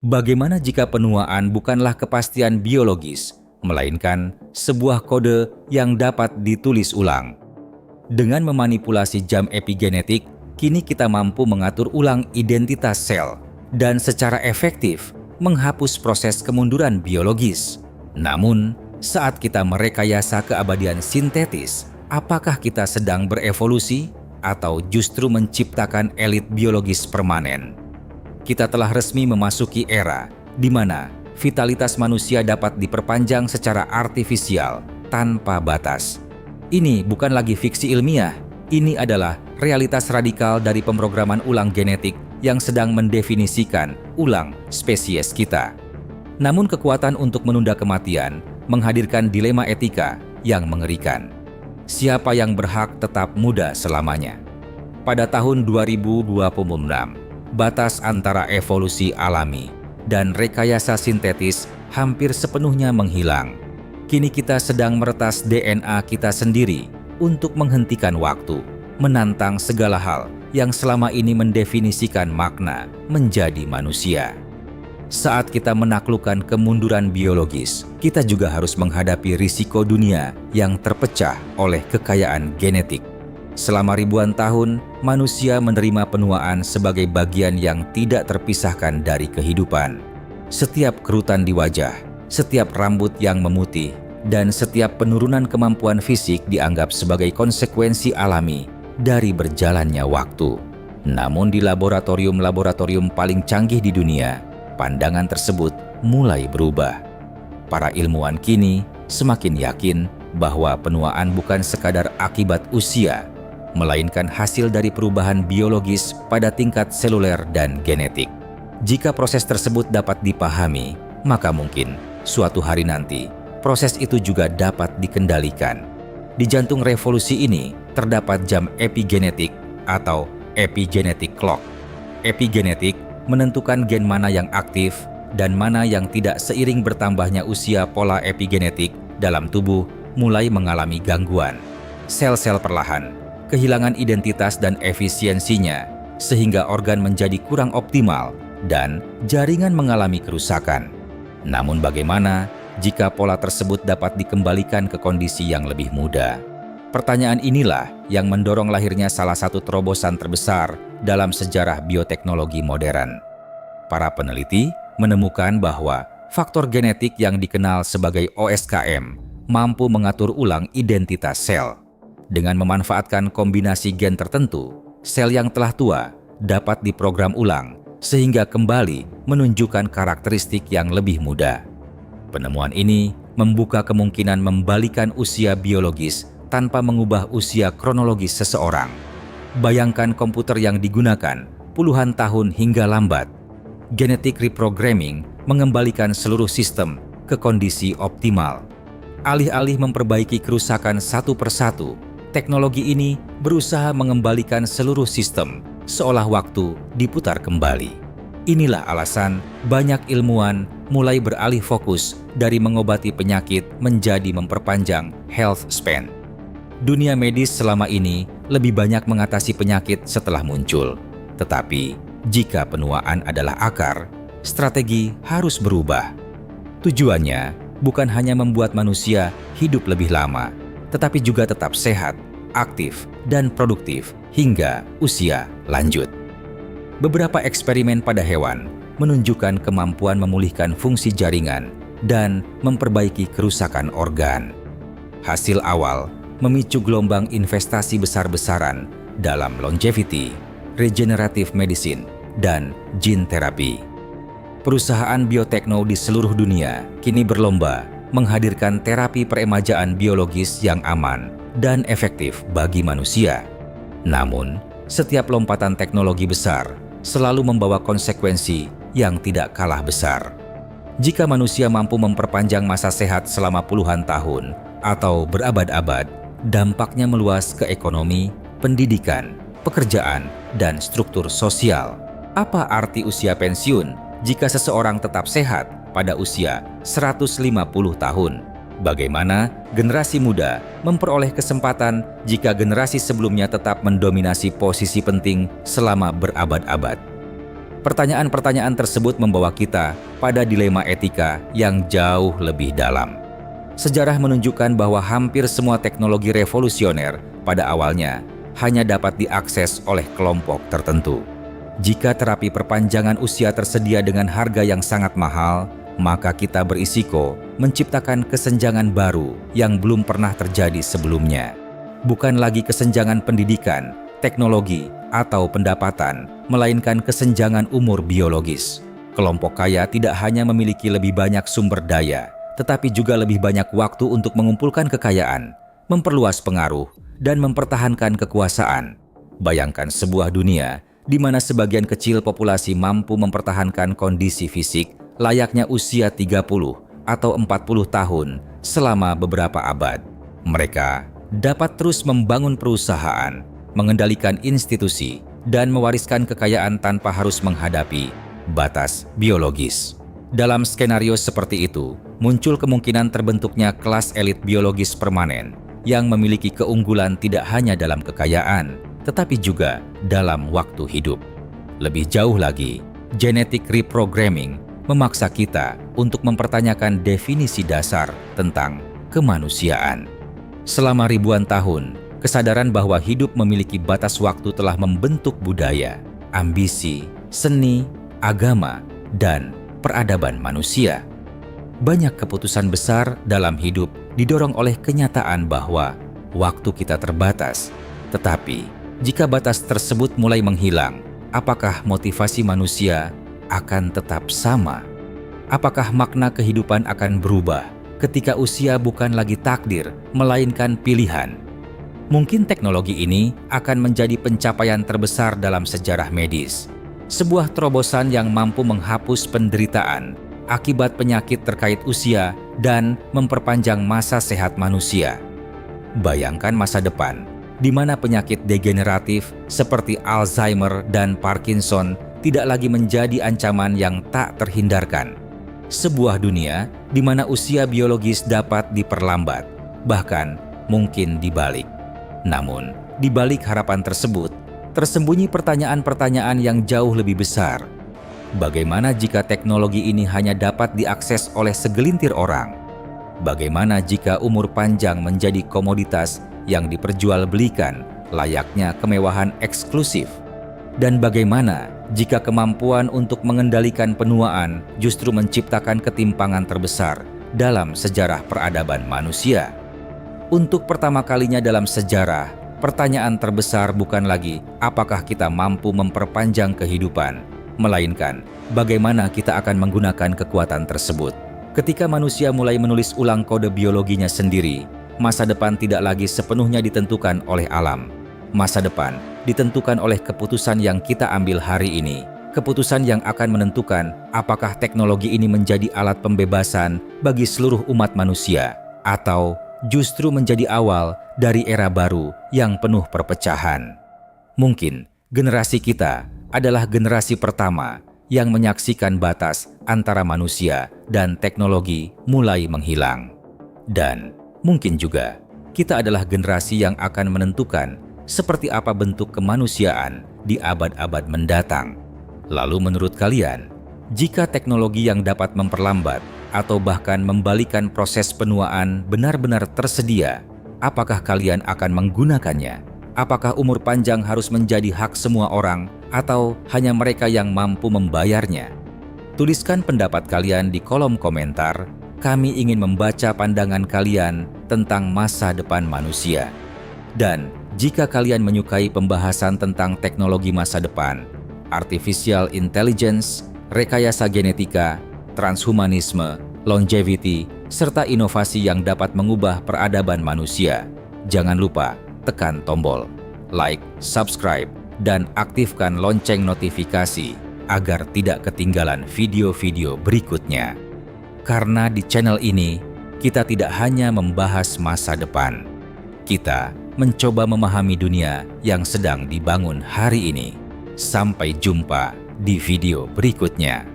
Bagaimana jika penuaan bukanlah kepastian biologis, melainkan sebuah kode yang dapat ditulis ulang? Dengan memanipulasi jam epigenetik, kini kita mampu mengatur ulang identitas sel dan secara efektif menghapus proses kemunduran biologis. Namun, saat kita merekayasa keabadian sintetis, apakah kita sedang berevolusi atau justru menciptakan elit biologis permanen? Kita telah resmi memasuki era di mana vitalitas manusia dapat diperpanjang secara artifisial tanpa batas. Ini bukan lagi fiksi ilmiah, ini adalah realitas radikal dari pemrograman ulang genetik yang sedang mendefinisikan ulang spesies kita. Namun kekuatan untuk menunda kematian menghadirkan dilema etika yang mengerikan. Siapa yang berhak tetap muda selamanya? Pada tahun 2026, batas antara evolusi alami dan rekayasa sintetis hampir sepenuhnya menghilang. Kini kita sedang meretas DNA kita sendiri untuk menghentikan waktu, menantang segala hal yang selama ini mendefinisikan makna menjadi manusia. Saat kita menaklukkan kemunduran biologis, kita juga harus menghadapi risiko dunia yang terpecah oleh kekayaan genetik. Selama ribuan tahun, manusia menerima penuaan sebagai bagian yang tidak terpisahkan dari kehidupan. Setiap kerutan di wajah, setiap rambut yang memutih, dan setiap penurunan kemampuan fisik dianggap sebagai konsekuensi alami dari berjalannya waktu. Namun di laboratorium-laboratorium paling canggih di dunia, pandangan tersebut mulai berubah. Para ilmuwan kini semakin yakin bahwa penuaan bukan sekadar akibat usia, melainkan hasil dari perubahan biologis pada tingkat seluler dan genetik. Jika proses tersebut dapat dipahami, maka mungkin suatu hari nanti proses itu juga dapat dikendalikan. Di jantung revolusi ini terdapat jam epigenetik atau epigenetic clock. Epigenetik menentukan gen mana yang aktif dan mana yang tidak. Seiring bertambahnya usia, pola epigenetik dalam tubuh mulai mengalami gangguan. Sel-sel perlahan kehilangan identitas dan efisiensinya, sehingga organ menjadi kurang optimal dan jaringan mengalami kerusakan. Namun bagaimana jika pola tersebut dapat dikembalikan ke kondisi yang lebih muda? Pertanyaan inilah yang mendorong lahirnya salah satu terobosan terbesar dalam sejarah bioteknologi modern. Para peneliti menemukan bahwa faktor genetik yang dikenal sebagai OSKM mampu mengatur ulang identitas sel. Dengan memanfaatkan kombinasi gen tertentu, sel yang telah tua dapat diprogram ulang sehingga kembali menunjukkan karakteristik yang lebih muda. Penemuan ini membuka kemungkinan membalikan usia biologis tanpa mengubah usia kronologis seseorang. Bayangkan komputer yang digunakan puluhan tahun hingga lambat. Genetic reprogramming mengembalikan seluruh sistem ke kondisi optimal. Alih-alih memperbaiki kerusakan satu persatu, teknologi ini berusaha mengembalikan seluruh sistem seolah waktu diputar kembali. Inilah alasan banyak ilmuwan mulai beralih fokus dari mengobati penyakit menjadi memperpanjang health span. Dunia medis selama ini lebih banyak mengatasi penyakit setelah muncul. Tetapi jika penuaan adalah akar, strategi harus berubah. Tujuannya bukan hanya membuat manusia hidup lebih lama, tetapi juga tetap sehat, aktif, dan produktif hingga usia lanjut. Beberapa eksperimen pada hewan menunjukkan kemampuan memulihkan fungsi jaringan dan memperbaiki kerusakan organ. Hasil awal memicu gelombang investasi besar-besaran dalam longevity, regenerative medicine, dan gene therapy. Perusahaan biotekno di seluruh dunia kini berlomba menghadirkan terapi peremajaan biologis yang aman dan efektif bagi manusia. Namun, setiap lompatan teknologi besar selalu membawa konsekuensi yang tidak kalah besar. Jika manusia mampu memperpanjang masa sehat selama puluhan tahun atau berabad-abad, dampaknya meluas ke ekonomi, pendidikan, pekerjaan, dan struktur sosial. Apa arti usia pensiun jika seseorang tetap sehat pada usia 150 tahun? Bagaimana generasi muda memperoleh kesempatan jika generasi sebelumnya tetap mendominasi posisi penting selama berabad-abad? Pertanyaan-pertanyaan tersebut membawa kita pada dilema etika yang jauh lebih dalam. Sejarah menunjukkan bahwa hampir semua teknologi revolusioner pada awalnya hanya dapat diakses oleh kelompok tertentu. Jika terapi perpanjangan usia tersedia dengan harga yang sangat mahal, maka kita berisiko menciptakan kesenjangan baru yang belum pernah terjadi sebelumnya. Bukan lagi kesenjangan pendidikan, teknologi, atau pendapatan, melainkan kesenjangan umur biologis. Kelompok kaya tidak hanya memiliki lebih banyak sumber daya, tetapi juga lebih banyak waktu untuk mengumpulkan kekayaan, memperluas pengaruh, dan mempertahankan kekuasaan. Bayangkan sebuah dunia di mana sebagian kecil populasi mampu mempertahankan kondisi fisik layaknya usia 30 atau 40 tahun selama beberapa abad. Mereka dapat terus membangun perusahaan, mengendalikan institusi, dan mewariskan kekayaan tanpa harus menghadapi batas biologis. Dalam skenario seperti itu, muncul kemungkinan terbentuknya kelas elit biologis permanen yang memiliki keunggulan tidak hanya dalam kekayaan, tetapi juga dalam waktu hidup. Lebih jauh lagi, genetic reprogramming memaksa kita untuk mempertanyakan definisi dasar tentang kemanusiaan. Selama ribuan tahun, kesadaran bahwa hidup memiliki batas waktu telah membentuk budaya, ambisi, seni, agama, dan peradaban manusia. Banyak keputusan besar dalam hidup didorong oleh kenyataan bahwa waktu kita terbatas. Tetapi, jika batas tersebut mulai menghilang, apakah motivasi manusia akan tetap sama? Apakah makna kehidupan akan berubah ketika usia bukan lagi takdir, melainkan pilihan? Mungkin teknologi ini akan menjadi pencapaian terbesar dalam sejarah medis. Sebuah terobosan yang mampu menghapus penderitaan akibat penyakit terkait usia dan memperpanjang masa sehat manusia. Bayangkan masa depan di mana penyakit degeneratif seperti Alzheimer dan Parkinson tidak lagi menjadi ancaman yang tak terhindarkan. Sebuah dunia di mana usia biologis dapat diperlambat, bahkan mungkin dibalik. Namun, di balik harapan tersebut, tersembunyi pertanyaan-pertanyaan yang jauh lebih besar. Bagaimana jika teknologi ini hanya dapat diakses oleh segelintir orang? Bagaimana jika umur panjang menjadi komoditas yang diperjualbelikan layaknya kemewahan eksklusif? Dan bagaimana jika kemampuan untuk mengendalikan penuaan justru menciptakan ketimpangan terbesar dalam sejarah peradaban manusia? Untuk pertama kalinya dalam sejarah, pertanyaan terbesar bukan lagi apakah kita mampu memperpanjang kehidupan, melainkan bagaimana kita akan menggunakan kekuatan tersebut. Ketika manusia mulai menulis ulang kode biologinya sendiri, masa depan tidak lagi sepenuhnya ditentukan oleh alam. Masa depan ditentukan oleh keputusan yang kita ambil hari ini, keputusan yang akan menentukan apakah teknologi ini menjadi alat pembebasan bagi seluruh umat manusia, atau justru menjadi awal dari era baru yang penuh perpecahan. Mungkin generasi kita adalah generasi pertama yang menyaksikan batas antara manusia dan teknologi mulai menghilang. Dan mungkin juga kita adalah generasi yang akan menentukan seperti apa bentuk kemanusiaan di abad-abad mendatang. Lalu menurut kalian, jika teknologi yang dapat memperlambat atau bahkan membalikan proses penuaan benar-benar tersedia, apakah kalian akan menggunakannya? Apakah umur panjang harus menjadi hak semua orang atau hanya mereka yang mampu membayarnya? Tuliskan pendapat kalian di kolom komentar. Kami ingin membaca pandangan kalian tentang masa depan manusia. Dan jika kalian menyukai pembahasan tentang teknologi masa depan, artificial intelligence, rekayasa genetika, transhumanisme, longevity, serta inovasi yang dapat mengubah peradaban manusia, jangan lupa tekan tombol like, subscribe, dan aktifkan lonceng notifikasi agar tidak ketinggalan video-video berikutnya. Karena di channel ini, kita tidak hanya membahas masa depan, kita mencoba memahami dunia yang sedang dibangun hari ini. Sampai jumpa di video berikutnya.